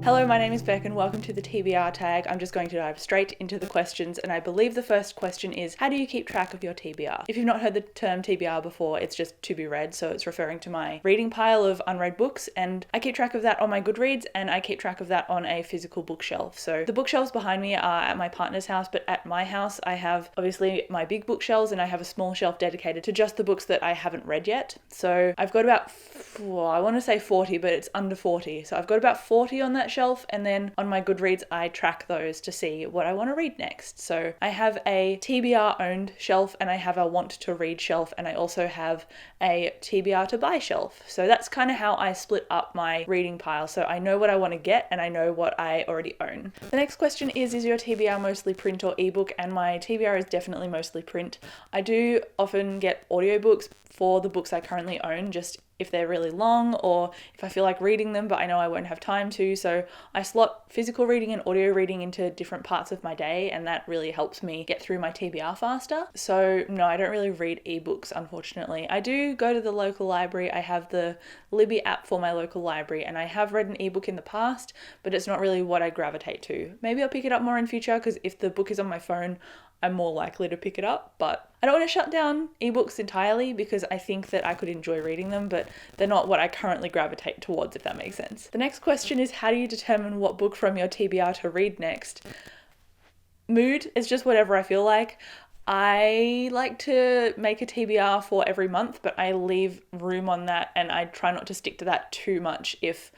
Hello, my name is Beck and welcome to the TBR tag. I'm just going to dive straight into the questions, and I believe the first question is, how do you keep track of your TBR? If you've not heard the term TBR before, it's just to be read, so it's referring to my reading pile of unread books, and I keep track of that on my Goodreads and I keep track of that on a physical bookshelf. So the bookshelves behind me are at my partner's house, but at my house I have obviously my big bookshelves and I have a small shelf dedicated to just the books that I haven't read yet. So I've got about, I want to say 40, but it's under 40. So I've got about 40 on that shelf, and then on my Goodreads I track those to see what I want to read next. So I have a TBR owned shelf and I have a want to read shelf, and I also have a TBR to buy shelf. So that's kind of how I split up my reading pile. So I know what I want to get and I know what I already own. The next question is your TBR mostly print or ebook? And my TBR is definitely mostly print. I do often get audiobooks for the books I currently own, just if they're really long or if I feel like reading them but I know I won't have time to. So I slot physical reading and audio reading into different parts of my day, and that really helps me get through my TBR faster. So no, I don't really read ebooks, unfortunately. I do go to the local library. I have the Libby app for my local library, and I have read an ebook in the past, but it's not really what I gravitate to. Maybe I'll pick it up more in future, because if the book is on my phone, I'm more likely to pick it up. But I don't want to shut down ebooks entirely, because I think that I could enjoy reading them, but they're not what I currently gravitate towards, if that makes sense. The next question is, how do you determine what book from your TBR to read next? Mood is just whatever I feel like. I like to make a TBR for every month, but I leave room on that and I try not to stick to that too much if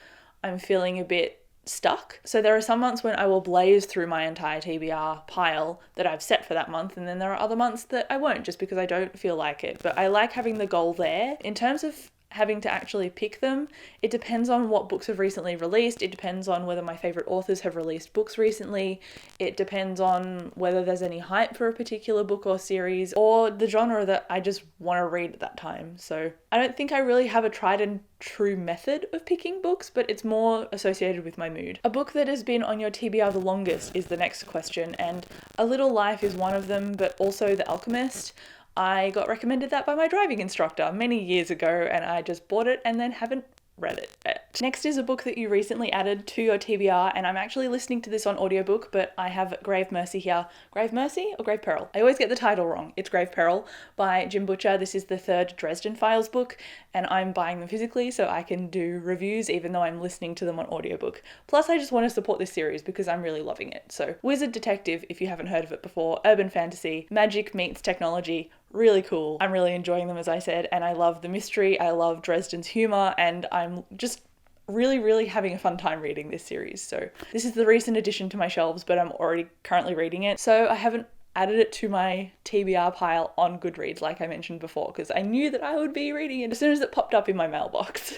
I'm feeling a bit stuck. So there are some months when I will blaze through my entire TBR pile that I've set for that month, and then there are other months that I won't, just because I don't feel like it. But I like having the goal there. In terms of having to actually pick them, it depends on what books have recently released. It depends on whether my favorite authors have released books recently. It depends on whether there's any hype for a particular book or series, or the genre that I just want to read at that time. So I don't think I really have a tried and true method of picking books, but it's more associated with my mood. A book that has been on your TBR the longest is the next question, and A Little Life is one of them, but also The Alchemist. I got recommended that by my driving instructor many years ago, and I just bought it and then haven't read it yet. Next is a book that you recently added to your TBR, and I'm actually listening to this on audiobook, but I have Grave Mercy here. Grave Mercy or Grave Peril? I always get the title wrong. It's Grave Peril by Jim Butcher. This is the third Dresden Files book, and I'm buying them physically so I can do reviews even though I'm listening to them on audiobook. Plus, I just want to support this series because I'm really loving it. So, Wizard Detective, if you haven't heard of it before, urban fantasy, magic meets technology, really cool. I'm really enjoying them, as I said, and I love the mystery, I love Dresden's humour, and I'm just really having a fun time reading this series. So this is the recent addition to my shelves, but I'm already currently reading it. So I haven't added it to my TBR pile on Goodreads like I mentioned before, because I knew that I would be reading it as soon as it popped up in my mailbox.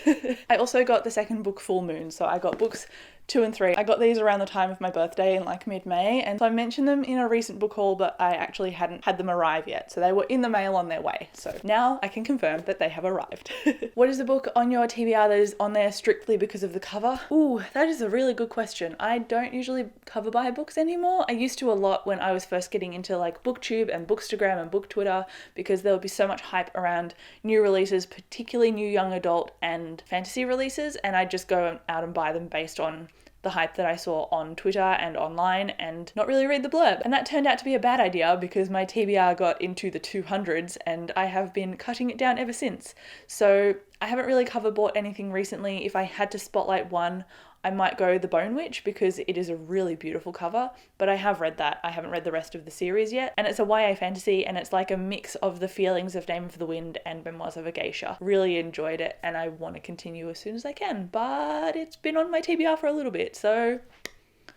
I also got the second book Full Moon, so I got books 2 and 3. I got these around the time of my birthday in like mid-May, and so I mentioned them in a recent book haul, but I actually hadn't had them arrive yet, so they were in the mail on their way. So now I can confirm that they have arrived. What is the book on your TBR that is on there strictly because of the cover? Ooh, that is a really good question. I don't usually cover buy books anymore. I used to a lot when I was first getting into like BookTube and Bookstagram and BookTwitter, because there would be so much hype around new releases, particularly new young adult and fantasy releases, and I'd just go out and buy them based on the hype that I saw on Twitter and online and not really read the blurb. And that turned out to be a bad idea, because my TBR got into the 200s and I have been cutting it down ever since. So I haven't really cover bought anything recently. If I had to spotlight one, I might go The Bone Witch, because it is a really beautiful cover, but I have read that. I haven't read the rest of the series yet, and it's a YA fantasy, and it's like a mix of the feelings of Name of the Wind and Memoirs of a Geisha. Really enjoyed it, and I want to continue as soon as I can, but it's been on my TBR for a little bit, so...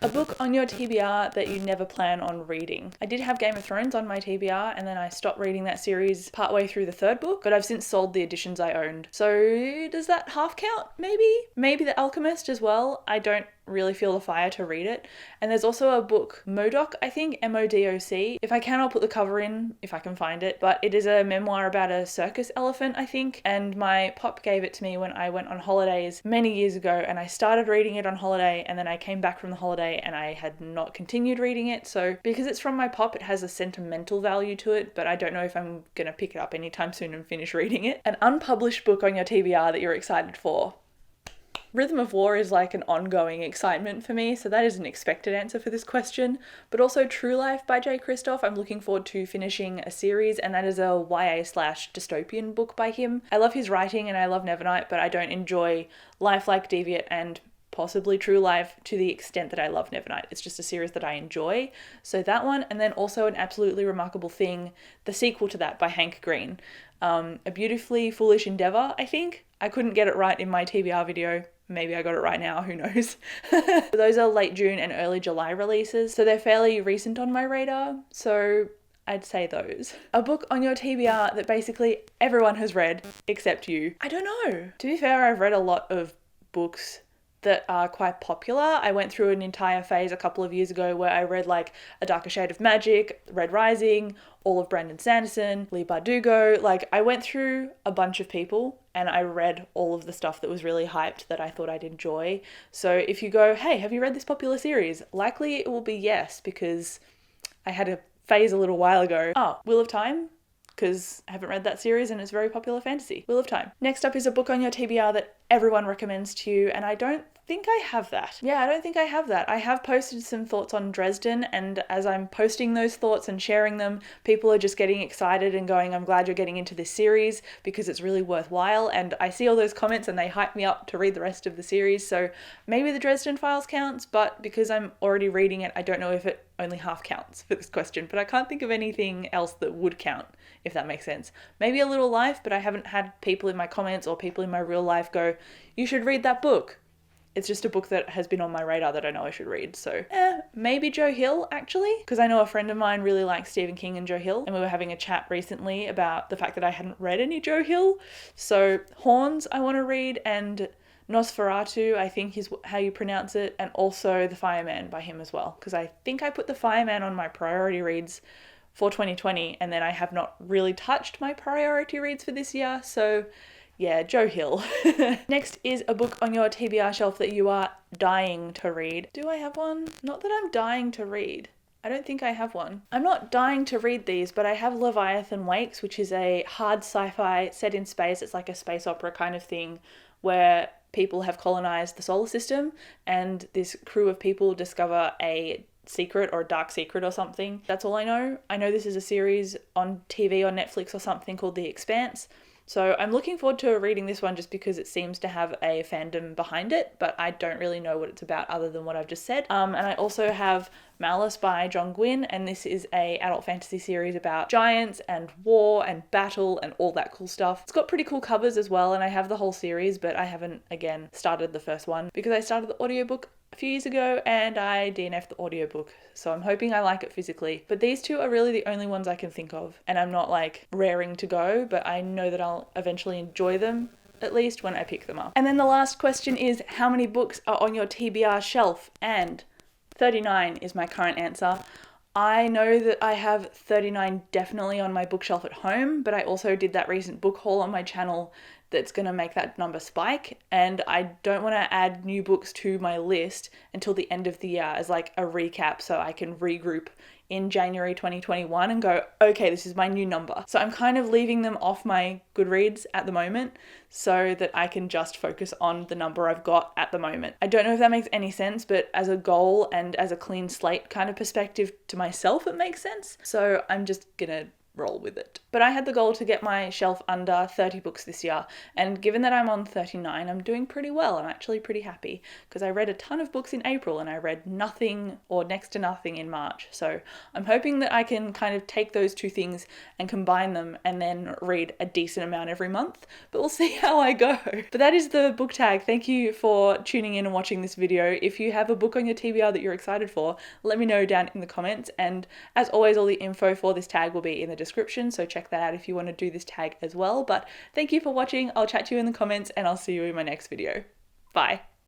A book on your TBR that you never plan on reading. I did have Game of Thrones on my TBR, and then I stopped reading that series partway through the third book, but I've since sold the editions I owned. So does that half count? Maybe The Alchemist as well. I don't really feel the fire to read it. And there's also a book, Modoc, I think, M-O-D-O-C. If I can, I'll put the cover in if I can find it, but it is a memoir about a circus elephant, I think, and my pop gave it to me when I went on holidays many years ago, and I started reading it on holiday, and then I came back from the holiday and I had not continued reading it. So because it's from my pop, it has a sentimental value to it, but I don't know if I'm gonna pick it up anytime soon and finish reading it. An unpublished book on your TBR that you're excited for. Rhythm of War is like an ongoing excitement for me, so that is an expected answer for this question. But also True Life by Jay Kristoff, I'm looking forward to finishing a series, and that is a YA/dystopian book by him. I love his writing and I love Nevernight, but I don't enjoy Life Like Deviant and possibly True Life to the extent that I love Nevernight. It's just a series that I enjoy. So that one, and then also An Absolutely Remarkable Thing, the sequel to that by Hank Green. A Beautifully Foolish Endeavour, I think. I couldn't get it right in my TBR video. Maybe I got it right now, who knows. Those are late June and early July releases, so they're fairly recent on my radar. So I'd say those. A book on your TBR that basically everyone has read except you. I don't know. To be fair, I've read a lot of books that are quite popular. I went through an entire phase a couple of years ago where I read like A Darker Shade of Magic, Red Rising, all of Brandon Sanderson, Leigh Bardugo. Like, I went through a bunch of people and I read all of the stuff that was really hyped that I thought I'd enjoy. So if you go, hey, have you read this popular series? Likely it will be yes, because I had a phase a little while ago. Oh, Wheel of Time? Because I haven't read that series and it's very popular fantasy. Wheel of Time. Next up is a book on your TBR that everyone recommends to you, and I don't think I have that. Yeah, I don't think I have that. I have posted some thoughts on Dresden, and as I'm posting those thoughts and sharing them, people are just getting excited and going, I'm glad you're getting into this series because it's really worthwhile, and I see all those comments and they hype me up to read the rest of the series. So maybe the Dresden Files counts, but because I'm already reading it, I don't know if it only half counts for this question, but I can't think of anything else that would count, if that makes sense. Maybe A Little Life, but I haven't had people in my comments or people in my real life go, you should read that book. It's just a book that has been on my radar that I know I should read. So maybe Joe Hill, actually, because I know a friend of mine really likes Stephen King and Joe Hill, and we were having a chat recently about the fact that I hadn't read any Joe Hill. So Horns I want to read, and Nosferatu, I think is how you pronounce it, and also The Fireman by him as well, because I think I put The Fireman on my priority reads for 2020, and then I have not really touched my priority reads for this year. So yeah, Joe Hill. Next is a book on your TBR shelf that you are dying to read. Do I have one? Not that I'm dying to read. I don't think I have one. I'm not dying to read these, but I have Leviathan Wakes, which is a hard sci-fi set in space. It's like a space opera kind of thing where people have colonized the solar system, and this crew of people discover a secret or a dark secret or something. That's all I know. I know this is a series on TV on Netflix or something called The Expanse. So I'm looking forward to reading this one just because it seems to have a fandom behind it, but I don't really know what it's about other than what I've just said. And I also have Malice by John Gwynne, and this is a adult fantasy series about giants and war and battle and all that cool stuff. It's got pretty cool covers as well, and I have the whole series, but I haven't, again, started the first one because I started the audiobook a few years ago and I DNF'd the audiobook, so I'm hoping I like it physically. But these two are really the only ones I can think of, and I'm not like raring to go, but I know that I'll eventually enjoy them, at least when I pick them up. And then the last question is, how many books are on your TBR shelf? And 39 is my current answer. I know that I have 39 definitely on my bookshelf at home, but I also did that recent book haul on my channel that's going to make that number spike, and I don't want to add new books to my list until the end of the year as like a recap, so I can regroup in January 2021 and go, okay, this is my new number. So I'm kind of leaving them off my Goodreads at the moment so that I can just focus on the number I've got at the moment. I don't know if that makes any sense, but as a goal and as a clean slate kind of perspective to myself, it makes sense. So I'm just gonna roll with it. But I had the goal to get my shelf under 30 books this year, and given that I'm on 39, I'm doing pretty well. I'm actually pretty happy because I read a ton of books in April and I read nothing or next to nothing in March. So I'm hoping that I can kind of take those two things and combine them and then read a decent amount every month, but we'll see how I go. But that is the book tag. Thank you for tuning in and watching this video. If you have a book on your TBR that you're excited for, let me know down in the comments, and as always, all the info for this tag will be in the description, so check that out if you want to do this tag as well. But thank you for watching. I'll chat to you in the comments, and I'll see you in my next video. Bye.